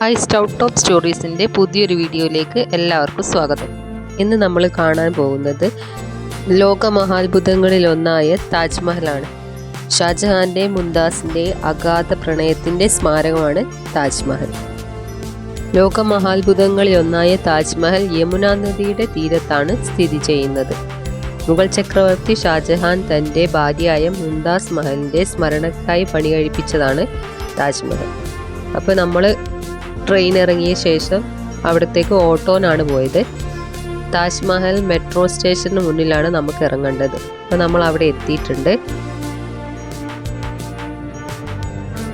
Hi stout top സ്റ്റോറീസിൻ്റെ പുതിയൊരു വീഡിയോയിലേക്ക് എല്ലാവർക്കും സ്വാഗതം. ഇന്ന് നമ്മൾ കാണാൻ പോകുന്നത് ലോകമഹാത്ഭുതങ്ങളിലൊന്നായ താജ്മഹലാണ്. ഷാജഹാൻ്റെ മുംതാസിൻ്റെ അഗാധ പ്രണയത്തിൻ്റെ സ്മാരകമാണ് താജ്മഹൽ. ലോകമഹാത്ഭുതങ്ങളിലൊന്നായ താജ്മഹൽ യമുന നദിയുടെ തീരത്താണ് സ്ഥിതി ചെയ്യുന്നത്. മുഗൾ ചക്രവർത്തി ഷാജഹാൻ തൻ്റെ ഭാര്യയായ മുംതാസ് മഹലിൻ്റെ സ്മരണയ്ക്കായി പണി കഴിപ്പിച്ചതാണ് താജ്മഹൽ. അപ്പോൾ നമ്മൾ ട്രെയിൻ ഇറങ്ങിയ ശേഷം അവിടത്തേക്ക് ഓട്ടോനാണ് പോയത്. താജ്മഹൽ മെട്രോ സ്റ്റേഷന് മുന്നിലാണ് നമുക്ക് ഇറങ്ങേണ്ടത്. അപ്പോൾ നമ്മൾ അവിടെ എത്തിയിട്ടുണ്ട്.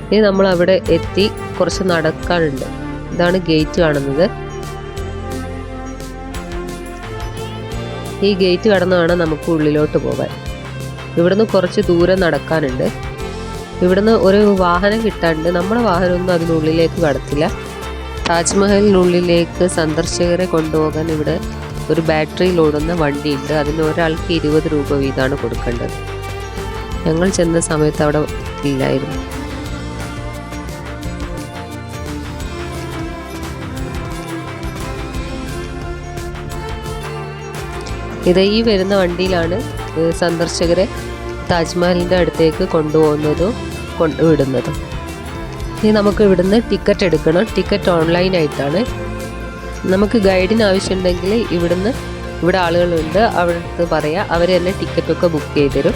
ഇനി നമ്മൾ അവിടെ എത്തി കുറച്ച് നടക്കാനുണ്ട്. ഇതാണ് ഗേറ്റ് കാണുന്നത്. ഈ ഗേറ്റ് കടന്ന് വേണം നമുക്ക് ഉള്ളിലോട്ട് പോകാൻ. ഇവിടുന്ന് കുറച്ച് ദൂരം നടക്കാനുണ്ട്. ഇവിടുന്ന് ഒരു വാഹനം കിട്ടാനുണ്ട്. നമ്മുടെ വാഹനമൊന്നും അതിനുള്ളിലേക്ക് കടത്തില്ല. താജ്മഹലിനുള്ളിലേക്ക് സന്ദർശകരെ കൊണ്ടുപോകാൻ ഇവിടെ ഒരു ബാറ്ററിയിൽ ഓടുന്ന വണ്ടിയുണ്ട്. അതിന് ഒരാൾക്ക് 20 രൂപ വീതമാണ് കൊടുക്കേണ്ടത്. ഞങ്ങൾ ചെന്ന സമയത്ത് അവിടെ ഇല്ലായിരുന്നു. ഈ വരുന്ന വണ്ടിയിലാണ് സന്ദർശകരെ താജ്മഹലിൻ്റെ അടുത്തേക്ക് കൊണ്ടുപോകുന്നതും കൊണ്ടുവിടുന്നതും. ഇനി നമുക്ക് ഇവിടുന്ന് ടിക്കറ്റ് എടുക്കണം. ടിക്കറ്റ് ഓൺലൈനായിട്ടാണ്. നമുക്ക് ഗൈഡിന് ആവശ്യമുണ്ടെങ്കിൽ ഇവിടെ ആളുകളുണ്ട്, അവിടുത്തെ പറയാം, അവർ തന്നെ ടിക്കറ്റൊക്കെ ബുക്ക് ചെയ്ത് തരും.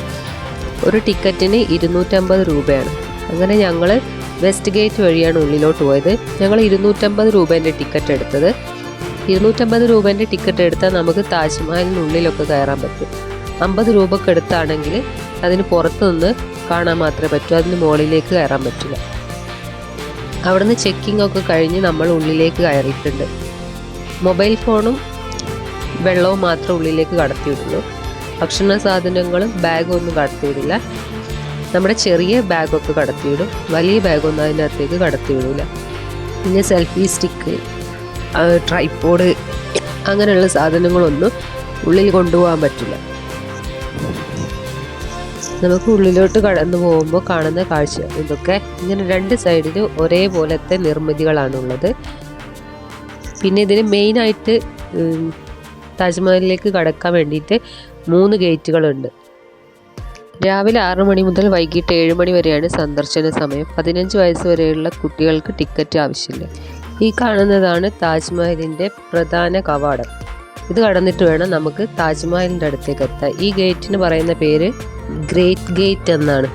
ഒരു ടിക്കറ്റിന് 250 രൂപയാണ്. അങ്ങനെ ഞങ്ങൾ വെസ്റ്റ് ഗേറ്റ് വഴിയാണ് ഉള്ളിലോട്ട് പോയത്. ഞങ്ങൾ 250 രൂപേൻ്റെ ടിക്കറ്റ് എടുത്തത്. 250 രൂപേൻ്റെ ടിക്കറ്റ് എടുത്താൽ നമുക്ക് താജ്മഹലിനുള്ളിലൊക്കെ കയറാൻ പറ്റും. 50 രൂപക്ക് എടുത്താണെങ്കിൽ അതിന് പുറത്തു നിന്ന് കാണാൻ മാത്രമേ പറ്റൂ, അതിന് മുകളിലേക്ക് കയറാൻ പറ്റില്ല. അവിടുന്ന് ചെക്കിംഗ് ഒക്കെ കഴിഞ്ഞ് നമ്മൾ ഉള്ളിലേക്ക് കയറിയിട്ടുണ്ട്. മൊബൈൽ ഫോണും വെള്ളവും മാത്രം ഉള്ളിലേക്ക് കടത്തിവിടുന്നു. ഭക്ഷണ സാധനങ്ങളും ബാഗും ഒന്നും കടത്തിവിടില്ല. നമ്മുടെ ചെറിയ ബാഗൊക്കെ കടത്തിവിടും, വലിയ ബാഗൊന്നും അതിനകത്തേക്ക് കടത്തിവിടില്ല. പിന്നെ സെൽഫി സ്റ്റിക്ക്, ട്രൈപോഡ് അങ്ങനെയുള്ള സാധനങ്ങളൊന്നും ഉള്ളിൽ കൊണ്ടുപോകാൻ പറ്റില്ല. നമുക്ക് ഉള്ളിലോട്ട് കടന്നു പോകുമ്പോൾ കാണുന്ന കാഴ്ച ഇതൊക്കെ. ഇങ്ങനെ രണ്ട് സൈഡിൽ ഒരേപോലത്തെ നിർമ്മിതികളാണുള്ളത്. പിന്നെ ഇതിന് മെയിനായിട്ട് താജ്മഹലിലേക്ക് കടക്കാൻ വേണ്ടിയിട്ട് 3 ഗേറ്റുകളുണ്ട്. രാവിലെ 6 മണി മുതൽ വൈകിട്ട് 7 മണി വരെയാണ് സന്ദർശന സമയം. 15 വയസ്സ് വരെയുള്ള കുട്ടികൾക്ക് ടിക്കറ്റ് ആവശ്യമില്ല. ഈ കാണുന്നതാണ് താജ്മഹലിൻ്റെ പ്രധാന കവാടം. ഇത് കടന്നിട്ട് വേണം നമുക്ക് താജ്മഹലിൻ്റെ അടുത്തേക്ക് എത്താൻ. ഈ ഗേറ്റിന് പറയുന്ന പേര് ഗ്രേറ്റ് ഗേറ്റ് എന്നാണ്.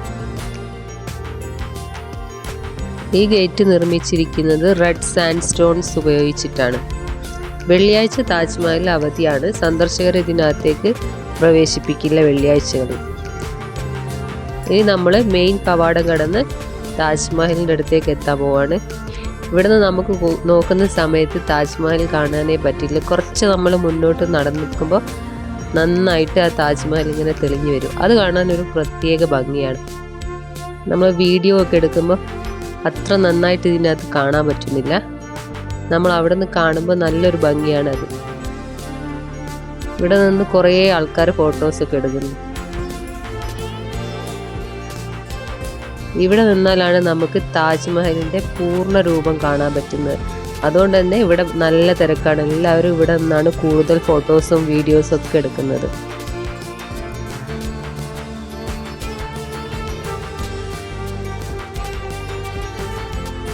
ഈ ഗേറ്റ് നിർമ്മിച്ചിരിക്കുന്നത് റെഡ് സാൻഡ് സ്റ്റോൺസ് ഉപയോഗിച്ചിട്ടാണ്. വെള്ളിയാഴ്ച താജ്മഹൽ അവധിയാണ്. സന്ദർശകർ ഇതിനകത്തേക്ക് പ്രവേശിപ്പിക്കില്ല വെള്ളിയാഴ്ചകളിൽ. ഇനി നമ്മൾ മെയിൻ കവാടം കടന്ന് താജ്മഹലിൻ്റെ അടുത്തേക്ക് എത്താൻ പോവാണ്. ഇവിടുന്ന് നമുക്ക് നോക്കുന്ന സമയത്ത് താജ്മഹൽ കാണാനേ പറ്റില്ല. കുറച്ച് നമ്മൾ മുന്നോട്ട് നടന്നു നിൽക്കുമ്പോൾ നന്നായിട്ട് ആ താജ്മഹൽ ഇങ്ങനെ തെളിഞ്ഞു വരും. അത് കാണാൻ ഒരു പ്രത്യേക ഭംഗിയാണ്. നമ്മൾ വീഡിയോ ഒക്കെ എടുക്കുമ്പോൾ അത്ര നന്നായിട്ട് ഇതിനകത്ത് കാണാൻ പറ്റുന്നില്ല. നമ്മൾ അവിടെ നിന്ന് കാണുമ്പോൾ നല്ലൊരു ഭംഗിയാണ് അത്. ഇവിടെ നിന്ന് കുറേ ആൾക്കാർ ഫോട്ടോസൊക്കെ എടുക്കുന്നു. ഇവിടെ നിന്നാലാണ് നമുക്ക് താജ്മഹലിൻ്റെ പൂർണ്ണ രൂപം കാണാൻ പറ്റുന്നത്. അതുകൊണ്ട് തന്നെ ഇവിടെ നല്ല തിരക്കാണ്. എല്ലാവരും ഇവിടെ നിന്നാണ് കൂടുതൽ ഫോട്ടോസും വീഡിയോസും ഒക്കെ എടുക്കുന്നത്.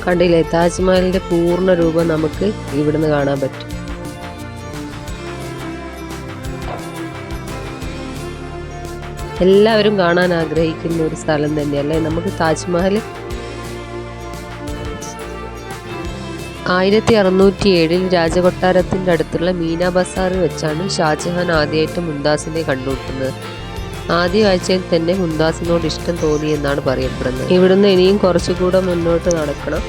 കണ്ടില്ലേ, താജ്മഹലിൻ്റെ പൂർണ്ണ രൂപം നമുക്ക് ഇവിടുന്ന് കാണാൻ പറ്റും. എല്ലാവരും കാണാൻ ആഗ്രഹിക്കുന്ന ഒരു സ്ഥലം തന്നെയല്ലേ നമുക്ക് താജ്മഹൽ. 1607 രാജകൊട്ടാരത്തിൻ്റെ അടുത്തുള്ള മീന ബസാറിൽ വെച്ചാണ് ഷാജഹാൻ ആദ്യമായിട്ട് മുംതാസിനെ കണ്ടുമുട്ടുന്നത്. ആദ്യ ആഴ്ചയിൽ തന്നെ മുംതാസിനോട് ഇഷ്ടം തോന്നിയെന്നാണ് പറയപ്പെടുന്നത്. ഇവിടുന്ന് ഇനിയും കുറച്ചുകൂടെ മുന്നോട്ട് നടക്കണം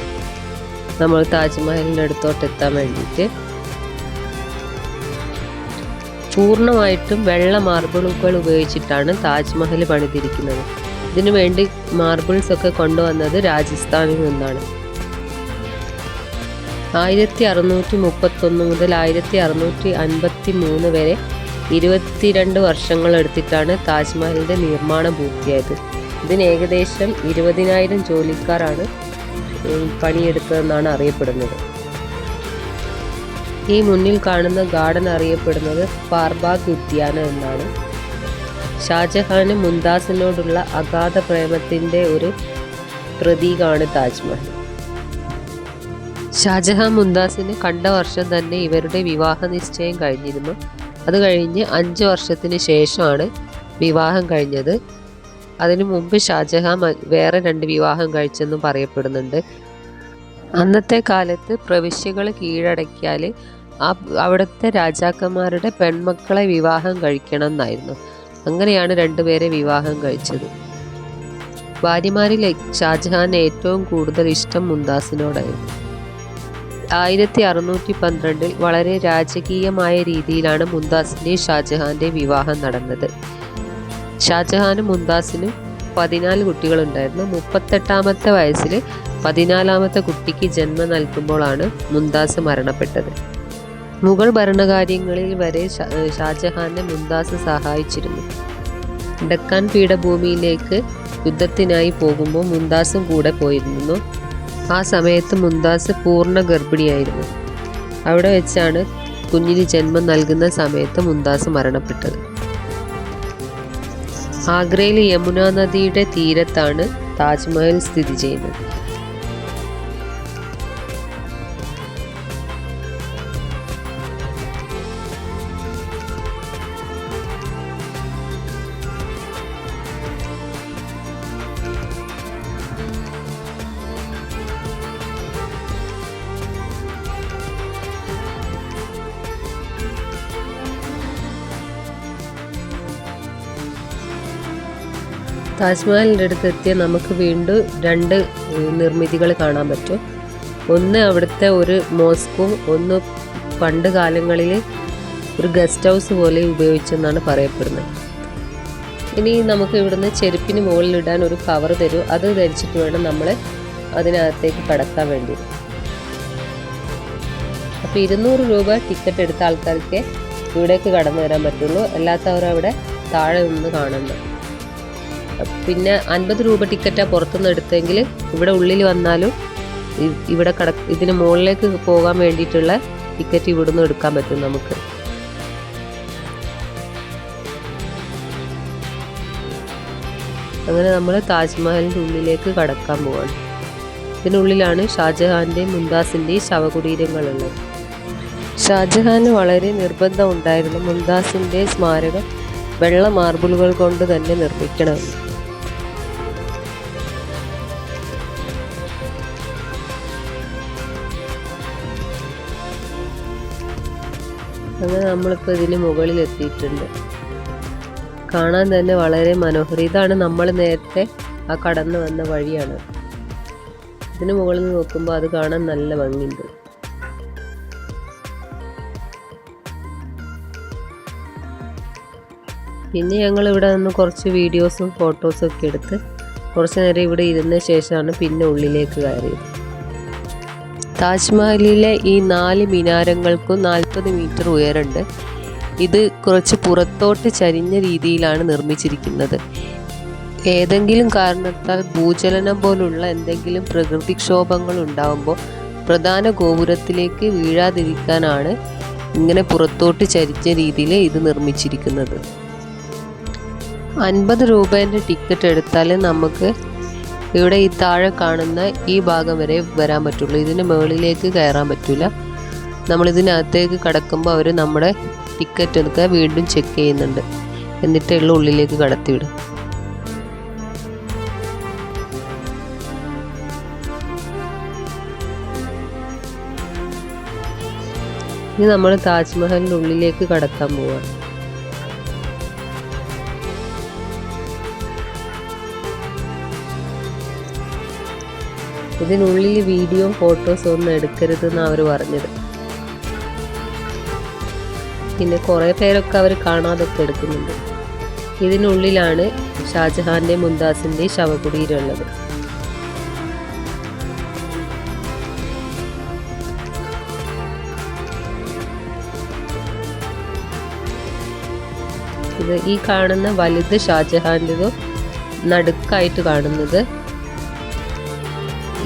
നമ്മൾ താജ്മഹലിൻ്റെ അടുത്തോട്ട് എത്താൻ വേണ്ടിയിട്ട്. പൂർണ്ണമായിട്ടും വെള്ള മാർബിളുകൾ ഉപയോഗിച്ചിട്ടാണ് താജ്മഹൽ പണിതിരിക്കുന്നത്. ഇതിനു വേണ്ടി മാർബിൾസ് ഒക്കെ കൊണ്ടുവന്നത് രാജസ്ഥാനിൽ നിന്നാണ്. 1631 മുതൽ 1653 വരെ 22 വർഷങ്ങൾ എടുത്തിട്ടാണ് താജ്മഹലിൻ്റെ നിർമ്മാണം പൂർത്തിയായത്. ഇതിന് ഏകദേശം 20,000 ജോലിക്കാരാണ് പണിയെടുത്തതെന്നാണ് അറിയപ്പെടുന്നത്. ഈ മുന്നിൽ കാണുന്ന ഗാർഡൻ അറിയപ്പെടുന്നത് പാർബാഗ് ഉദ്യാനം എന്നാണ്. ഷാജഹാന് മുംതാസിനോടുള്ള അഗാധ പ്രേമത്തിൻ്റെ ഒരു പ്രതീകമാണ് താജ്മഹൽ. ഷാജഹാൻ മുംതാസിനെ കണ്ട വർഷം തന്നെ ഇവരുടെ വിവാഹ നിശ്ചയം കഴിഞ്ഞിരുന്നു. അത് കഴിഞ്ഞ് 5 വർഷത്തിന് ശേഷമാണ് വിവാഹം കഴിഞ്ഞത്. അതിനു മുമ്പ് ഷാജഹാൻ വേറെ 2 വിവാഹം കഴിച്ചെന്നും പറയപ്പെടുന്നുണ്ട്. അന്നത്തെ കാലത്ത് പ്രവിശ്യകൾ കീഴടക്കിയാൽ അവിടുത്തെ രാജാക്കന്മാരുടെ പെൺമക്കളെ വിവാഹം കഴിക്കണം എന്നായിരുന്നു. അങ്ങനെയാണ് 2 പേരെ വിവാഹം കഴിച്ചത്. ഭാര്യമാരിൽ ഷാജഹാന് ഏറ്റവും കൂടുതൽ ഇഷ്ടം മുംതാസിനോടായിരുന്നു. 1612 വളരെ രാജകീയമായ രീതിയിലാണ് മുംതാസിൻ്റെയും ഷാജഹാൻ്റെ വിവാഹം നടന്നത്. ഷാജഹാനും മുംതാസിനും 14 കുട്ടികളുണ്ടായിരുന്നു. 38ാമത്തെ വയസ്സിൽ 14ാമത്തെ കുട്ടിക്ക് ജന്മം നൽകുമ്പോഴാണ് മുംതാസ് മരണപ്പെട്ടത്. മുഗൾ ഭരണകാര്യങ്ങളിൽ വരെ ഷാജഹാനെ മുംതാസ് സഹായിച്ചിരുന്നു. ഡക്കാൻ പീഠഭൂമിയിലേക്ക് യുദ്ധത്തിനായി പോകുമ്പോൾ മുംതാസും കൂടെ പോയിരുന്നു. ആ സമയത്ത് മുംതാസ് പൂർണ്ണ ഗർഭിണിയായിരുന്നു. അവിടെ വെച്ചാണ് കുഞ്ഞിന് ജന്മം നൽകുന്ന സമയത്ത് മുംതാസ് മരണപ്പെട്ടത്. ആഗ്രയിൽ യമുന നദിയുടെ തീരത്താണ് താജ്മഹൽ സ്ഥിതി ചെയ്യുന്നത്. താജ്മഹലിൻ്റെ അടുത്ത് എത്തിയ നമുക്ക് വീണ്ടും 2 നിർമ്മിതികൾ കാണാൻ പറ്റും. ഒന്ന് അവിടുത്തെ ഒരു മോസ്കും ഒന്ന് പണ്ട് കാലങ്ങളിൽ ഒരു ഗസ്റ്റ് ഹൗസ് പോലെ ഉപയോഗിച്ചെന്നാണ് പറയപ്പെടുന്നത്. ഇനി നമുക്ക് ഇവിടുന്ന് ചെരുപ്പിന് മുകളിലിടാൻ ഒരു കവർ തരും. അത് ധരിച്ചിട്ട് വേണം നമ്മൾ അതിനകത്തേക്ക് കടക്കാൻ വേണ്ടി. അപ്പോൾ 200 രൂപ ടിക്കറ്റ് എടുത്ത ആൾക്കാർക്ക് ഇവിടേക്ക് കടന്നു വരാൻ പറ്റുള്ളൂ. അല്ലാത്തവർ അവിടെ താഴെ നിന്ന് കാണണം. പിന്നെ 50 രൂപ ടിക്കറ്റാണ് പുറത്തുനിന്ന് എടുത്തെങ്കിൽ ഇവിടെ ഉള്ളിൽ വന്നാലും ഇവിടെ ഇതിന് മുകളിലേക്ക് പോകാൻ വേണ്ടിയിട്ടുള്ള ടിക്കറ്റ് ഇവിടുന്ന് എടുക്കാൻ പറ്റും നമുക്ക്. അങ്ങനെ നമ്മൾ താജ്മഹലിൻ്റെ ഉള്ളിലേക്ക് കടക്കാൻ പോവാണ്. ഇതിനുള്ളിലാണ് ഷാജഹാൻ്റെയും മുംതാസിൻ്റെയും ശവകുടീരങ്ങളുള്ളത്. ഷാജഹാന് വളരെ നിർബന്ധം ഉണ്ടായിരുന്നു മുംതാസിൻ്റെ സ്മാരകം വെള്ള മാർബിളുകൾ കൊണ്ട് തന്നെ നിർമ്മിക്കണം. അങ്ങനെ നമ്മളിപ്പോൾ ഇതിന് മുകളിൽ എത്തിയിട്ടുണ്ട്. കാണാൻ തന്നെ വളരെ മനോഹരം. ഇതാണ് നമ്മൾ നേരത്തെ ആ കടന്നു വന്ന വഴിയാണ്. ഇതിന് മുകളിൽ നിന്ന് നോക്കുമ്പോൾ അത് കാണാൻ നല്ല ഭംഗിയുണ്ട്. പിന്നെ ഞങ്ങൾ ഇവിടെ നിന്ന് കുറച്ച് വീഡിയോസും ഫോട്ടോസും ഒക്കെ എടുത്ത് കുറച്ച് നേരം ഇവിടെ ഇരുന്ന ശേഷമാണ് പിന്നെ ഉള്ളിലേക്ക് കയറിയത്. താജ്മഹലിലെ ഈ 4 മിനാരങ്ങൾക്കും 40 മീറ്റർ ഉയരമുണ്ട്. ഇത് കുറച്ച് പുറത്തോട്ട് ചരിഞ്ഞ രീതിയിലാണ് നിർമ്മിച്ചിരിക്കുന്നത്. ഏതെങ്കിലും കാരണത്താൽ ഭൂചലനം പോലുള്ള എന്തെങ്കിലും പ്രകൃതിക്ഷോഭങ്ങൾ ഉണ്ടാകുമ്പോൾ പ്രധാന ഗോപുരത്തിലേക്ക് വീഴാതിരിക്കാനാണ് ഇങ്ങനെ പുറത്തോട്ട് ചരിഞ്ഞ രീതിയിൽ ഇത് നിർമ്മിച്ചിരിക്കുന്നത്. 50 രൂപേൻ്റെ ടിക്കറ്റ് എടുത്താൽ നമുക്ക് ഇവിടെ ഈ താഴെ കാണുന്ന ഈ ഭാഗം വരെ വരാൻ പറ്റുള്ളൂ. ഇതിന് മുകളിലേക്ക് കയറാൻ പറ്റില്ല. നമ്മളിതിനകത്തേക്ക് കടക്കുമ്പോൾ അവർ നമ്മുടെ ടിക്കറ്റ് ഒക്കെ വീണ്ടും ചെക്ക് ചെയ്യുന്നുണ്ട്. എന്നിട്ടുള്ള ഉള്ളിലേക്ക് കടത്തിവിടും. ഇനി നമ്മൾ താജ്മഹലിൻ്റെ ഉള്ളിലേക്ക് കടക്കാൻ പോവാണ്. ഇതിനുള്ളിൽ വീഡിയോ ഫോട്ടോസ് ഒന്നും എടുക്കരുതെന്നാണ് അവർ പറഞ്ഞത്. പിന്നെ കുറേ പേരൊക്കെ അവർ കാണാതൊക്കെ എടുക്കുന്നുണ്ട്. ഇതിനുള്ളിലാണ് ഷാജഹാൻ്റെയും മുംതാസിൻ്റെയും ശവകുടീരമുള്ളത്. ഇത് ഈ കാണുന്ന വലുത് ഷാജഹാൻ്റെതും നടുക്കായിട്ട് കാണുന്നത്,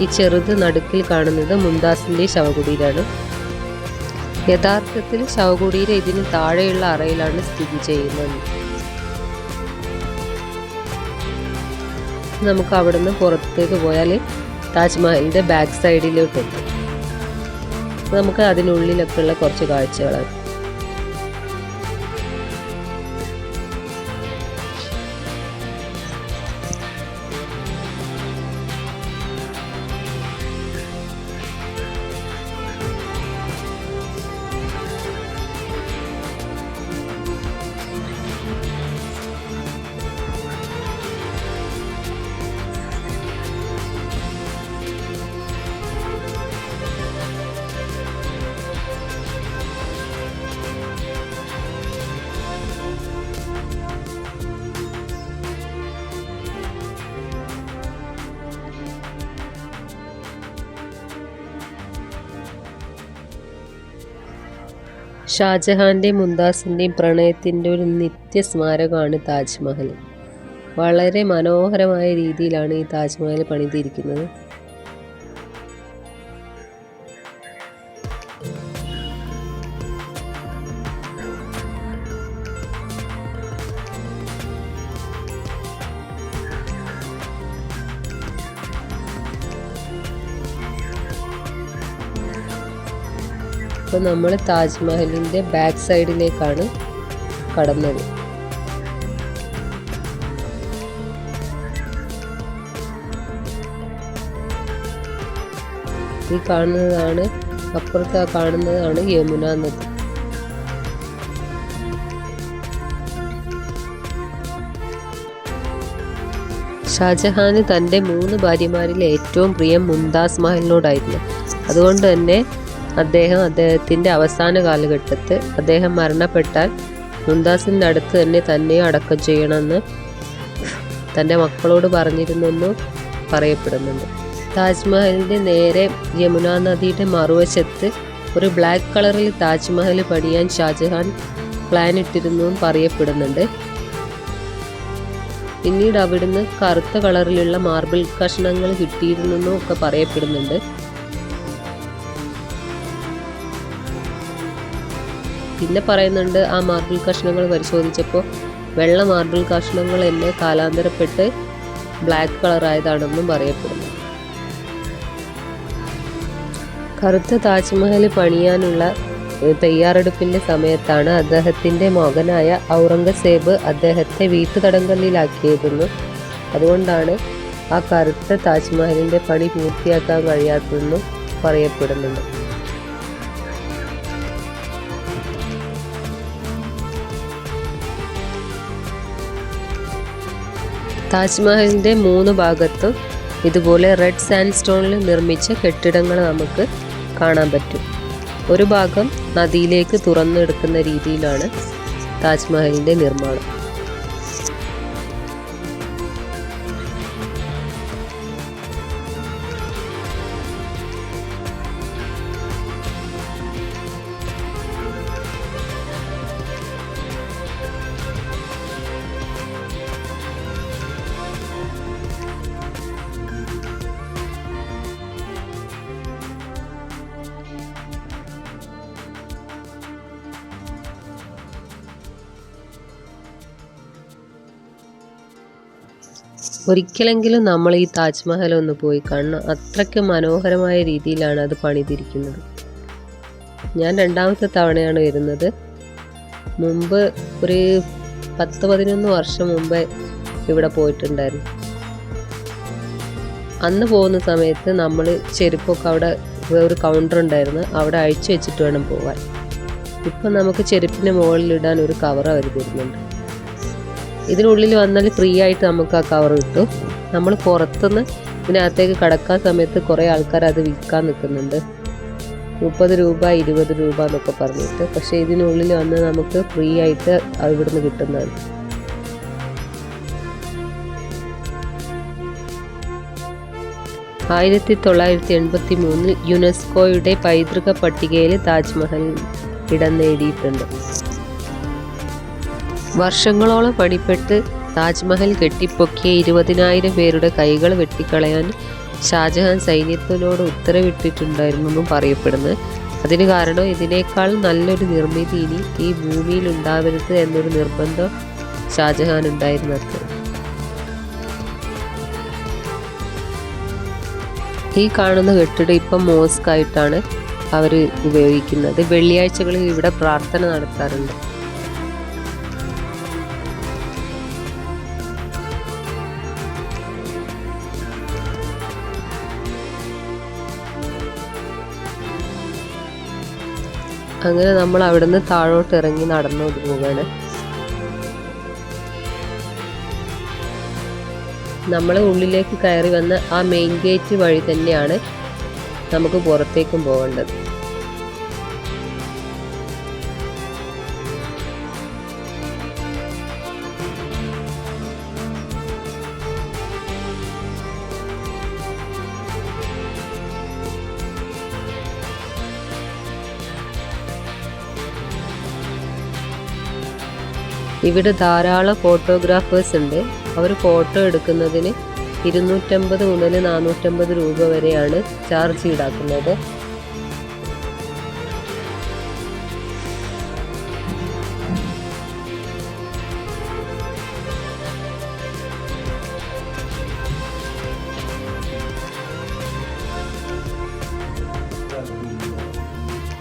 ഈ ചെറുത് നടുക്കിൽ കാണുന്നത് മുംതാസിൻ്റെ ശവകുടീരാണ്. യഥാർത്ഥത്തിൽ ശവകുടീരം ഇതിന് താഴെയുള്ള അറയിലാണ് സ്ഥിതി ചെയ്യുന്നത്. നമുക്ക് അവിടുന്ന് പുറത്തേക്ക് പോയാൽ താജ്മഹലിൻ്റെ ബാക്ക് സൈഡിലോട്ടുണ്ട്. നമുക്ക് അതിനുള്ളിലൊക്കെ ഉള്ള കുറച്ച് കാഴ്ചകളാണ്. ഷാജഹാൻ്റെയും മുംതാസിൻ്റെയും പ്രണയത്തിൻ്റെ ഒരു നിത്യ സ്മാരകമാണ് താജ്മഹൽ. വളരെ മനോഹരമായ രീതിയിലാണ് ഈ താജ്മഹൽ പണിതിരിക്കുന്നത്. അപ്പോൾ നമ്മൾ താജ്മഹലിൻ്റെ ബാക്ക് സൈഡിലേക്കാണ് കടന്നത്. ഈ കാണുന്നതാണ്, അപ്പുറത്ത് കാണുന്നതാണ് യമുന നദി. ഷാജഹാന് തൻ്റെ 3 ഭാര്യമാരിൽ ഏറ്റവും പ്രിയം മുംതാസ് മഹലിനോടായിരുന്നു. അതുകൊണ്ട് തന്നെ അദ്ദേഹത്തിൻ്റെ അവസാന കാലഘട്ടത്തിൽ അദ്ദേഹം മരണപ്പെട്ടാൽ മുംതാസിൻ്റെ അടുത്ത് തന്നെ അടക്കം ചെയ്യണമെന്ന് തൻ്റെ മക്കളോട് പറഞ്ഞിരുന്നെന്ന് പറയപ്പെടുന്നുണ്ട്. താജ്മഹലിൻ്റെ നേരെ യമുന നദിയുടെ മറുവശത്ത് ഒരു ബ്ലാക്ക് കളറിൽ താജ്മഹൽ പണിയാൻ ഷാജഹാൻ പ്ലാൻ ഇട്ടിരുന്നെന്നും പറയപ്പെടുന്നുണ്ട്. പിന്നീട് അവിടുന്ന് കറുത്ത കളറിലുള്ള മാർബിൾ കഷ്ണങ്ങൾ കിട്ടിയിരുന്നെന്നും ഒക്കെ പറയപ്പെടുന്നുണ്ട്. പിന്നെ പറയുന്നുണ്ട്, ആ മാർബിൾ കഷ്ണങ്ങൾ പരിശോധിച്ചപ്പോൾ വെള്ള മാർബിൾ കഷ്ണങ്ങൾ എന്നെ കാലാന്തരപ്പെട്ട് ബ്ലാക്ക് കളറായതാണെന്നും പറയപ്പെടുന്നു. കറുത്ത താജ്മഹൽ പണിയാനുള്ള തയ്യാറെടുപ്പിൻ്റെ സമയത്താണ് അദ്ദേഹത്തിൻ്റെ മകനായ ഔറംഗസേബ് അദ്ദേഹത്തെ വീട്ടുതടങ്കലിലാക്കിയതെന്നും അതുകൊണ്ടാണ് ആ കറുത്ത താജ്മഹലിൻ്റെ പണി പൂർത്തിയാക്കാൻ കഴിയാത്തതെന്നും പറയപ്പെടുന്നുണ്ട്. താജ്മഹലിൻ്റെ 3 ഭാഗത്തും ഇതുപോലെ റെഡ് സാൻഡ് സ്റ്റോണിൽ നിർമ്മിച്ച കെട്ടിടങ്ങൾ നമുക്ക് കാണാൻ പറ്റും. ഒരു ഭാഗം നദിയിലേക്ക് തുറന്നെടുക്കുന്ന രീതിയിലാണ് താജ്മഹലിൻ്റെ നിർമ്മാണം. ഒരിക്കലെങ്കിലും നമ്മൾ ഈ താജ്മഹൽ ഒന്ന് പോയി കാണണം. അത്രയ്ക്ക് മനോഹരമായ രീതിയിലാണ് അത് പണിതിരിക്കുന്നത്. ഞാൻ 2ാമത്തെ തവണയാണ് വരുന്നത്. മുമ്പ് ഒരു 10-11 വർഷം മുമ്പേ ഇവിടെ പോയിട്ടുണ്ടായിരുന്നു. അന്ന് പോകുന്ന സമയത്ത് നമ്മൾ ചെരുപ്പൊക്കെ അവിടെ ഒരു കൗണ്ടർ ഉണ്ടായിരുന്നു, അവിടെ അഴിച്ചു വെച്ചിട്ട് വേണം പോകാൻ. ഇപ്പം നമുക്ക് ചെരുപ്പിൻ്റെ മുകളിലിടാൻ ഒരു കവർ അവർ തരുന്നുണ്ട്. ഇതിനുള്ളിൽ വന്നാൽ ഫ്രീ ആയിട്ട് നമുക്ക് ആ കവർ കിട്ടും. നമ്മൾ പുറത്തുനിന്ന് ഇതിനകത്തേക്ക് കടക്കാൻ സമയത്ത് കുറേ ആൾക്കാർ അത് വിൽക്കാൻ നിൽക്കുന്നുണ്ട്, 30 രൂപ 20 രൂപ എന്നൊക്കെ പറഞ്ഞിട്ട്. പക്ഷേ ഇതിനുള്ളിൽ വന്ന് നമുക്ക് ഫ്രീ ആയിട്ട് അത് ഇവിടുന്ന് കിട്ടുന്നതാണ്. ആയിരത്തി 1983 യുനെസ്കോയുടെ പൈതൃക പട്ടികയിൽ താജ്മഹൽ ഇടം നേടിയിട്ടുണ്ട്. വർഷങ്ങളോളം പണിപ്പെട്ട് താജ്മഹൽ കെട്ടിപ്പൊക്കിയ 20,000 പേരുടെ കൈകൾ വെട്ടിക്കളയാൻ ഷാജഹാൻ സൈന്യത്തിനോട് ഉത്തരവിട്ടിട്ടുണ്ടായിരുന്നെന്നും പറയപ്പെടുന്നു. അതിന് കാരണം ഇതിനേക്കാൾ നല്ലൊരു നിർമ്മിതി ഇനി ഈ ഭൂമിയിൽ ഉണ്ടാവരുത് എന്നൊരു നിർബന്ധം ഷാജഹാൻ ഉണ്ടായിരുന്നത്. ഈ കാണുന്ന കെട്ടിടം ഇപ്പം മോസ്ക് ആയിട്ടാണ് അവർ ഉപയോഗിക്കുന്നത്. വെള്ളിയാഴ്ചകളിൽ ഇവിടെ പ്രാർത്ഥന നടത്താറുണ്ട്. അങ്ങനെ നമ്മൾ അവിടുന്ന് താഴോട്ട് ഇറങ്ങി നടന്നോട്ട് പോവുകയാണ്. നമ്മൾ ഉള്ളിലേക്ക് കയറി വന്ന് ആ മെയിൻ ഗേറ്റ് വഴി തന്നെയാണ് നമുക്ക് പുറത്തേക്കും പോകേണ്ടത്. ഇവിടെ ധാരാളം ഫോട്ടോഗ്രാഫേഴ്സ് ഉണ്ട്. അവർ ഫോട്ടോ എടുക്കുന്നതിന് 250 മുതൽ 450 രൂപ വരെയാണ് ചാർജ് ഈടാക്കുന്നത്.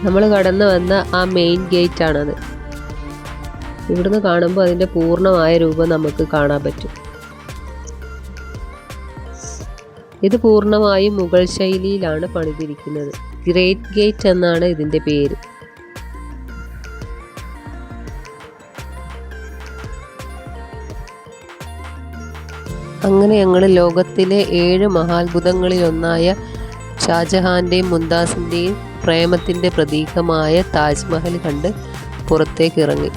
നമ്മൾ കടന്നു വന്ന ആ മെയിൻ ഗേറ്റ് ആണത്. ഇവിടുന്ന് കാണുമ്പോൾ അതിൻ്റെ പൂർണ്ണമായ രൂപം നമുക്ക് കാണാൻ പറ്റും. ഇത് പൂർണ്ണമായും മുഗൾ ശൈലിയിലാണ് പണിതിരിക്കുന്നത്. ഗ്രേറ്റ് ഗേറ്റ് എന്നാണ് ഇതിൻ്റെ പേര്. അങ്ങനെ ഞങ്ങൾ ലോകത്തിലെ 7 മഹാത്ഭുതങ്ങളിലൊന്നായ ഷാജഹാൻ്റെയും മുംതാസിൻ്റെയും പ്രേമത്തിൻ്റെ പ്രതീകമായ താജ്മഹൽ കണ്ട് പുറത്തേക്ക് ഇറങ്ങി.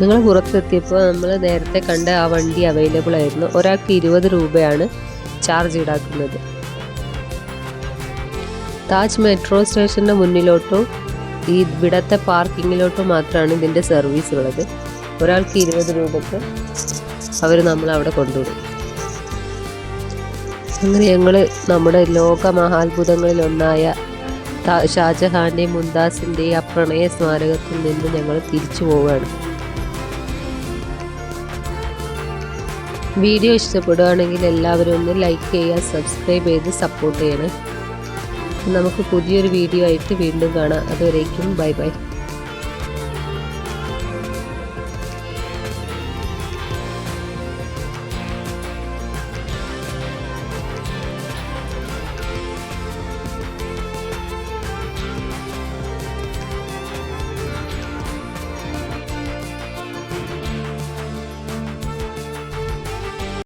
ഞങ്ങൾ പുറത്തെത്തിയപ്പോൾ നമ്മൾ നേരത്തെ കണ്ട ആ വണ്ടി അവൈലബിൾ ആയിരുന്നു. ഒരാൾക്ക് 20 രൂപയാണ് ചാർജ് ഈടാക്കുന്നത്. താജ് മെട്രോ സ്റ്റേഷൻ്റെ മുന്നിലോട്ടും ഈ ഇവിടത്തെ പാർക്കിങ്ങിലോട്ടും മാത്രമാണ് ഇതിൻ്റെ സർവീസ് ഉള്ളത്. ഒരാൾക്ക് 20 രൂപക്ക് അവർ നമ്മളവിടെ കൊണ്ടുവിടും. അങ്ങനെ ഞങ്ങൾ നമ്മുടെ ലോക മഹാത്ഭുതങ്ങളിലൊന്നായ ഷാജഹാൻ്റെയും മുംതാസിൻ്റെയും ആ പ്രണയ സ്മാരകത്തിൽ നിന്ന് ഞങ്ങൾ തിരിച്ചു പോവുകയാണ്. വീഡിയോ ഇഷ്ടപ്പെടുകയാണെങ്കിൽ എല്ലാവരും ഒന്ന് ലൈക്ക് ചെയ്യുക, സബ്സ്ക്രൈബ് ചെയ്ത് സപ്പോർട്ട് ചെയ്യണം. നമുക്ക് പുതിയൊരു വീഡിയോ ആയിട്ട് വീണ്ടും കാണാം. അതുവരേക്കും ബൈ ബൈ.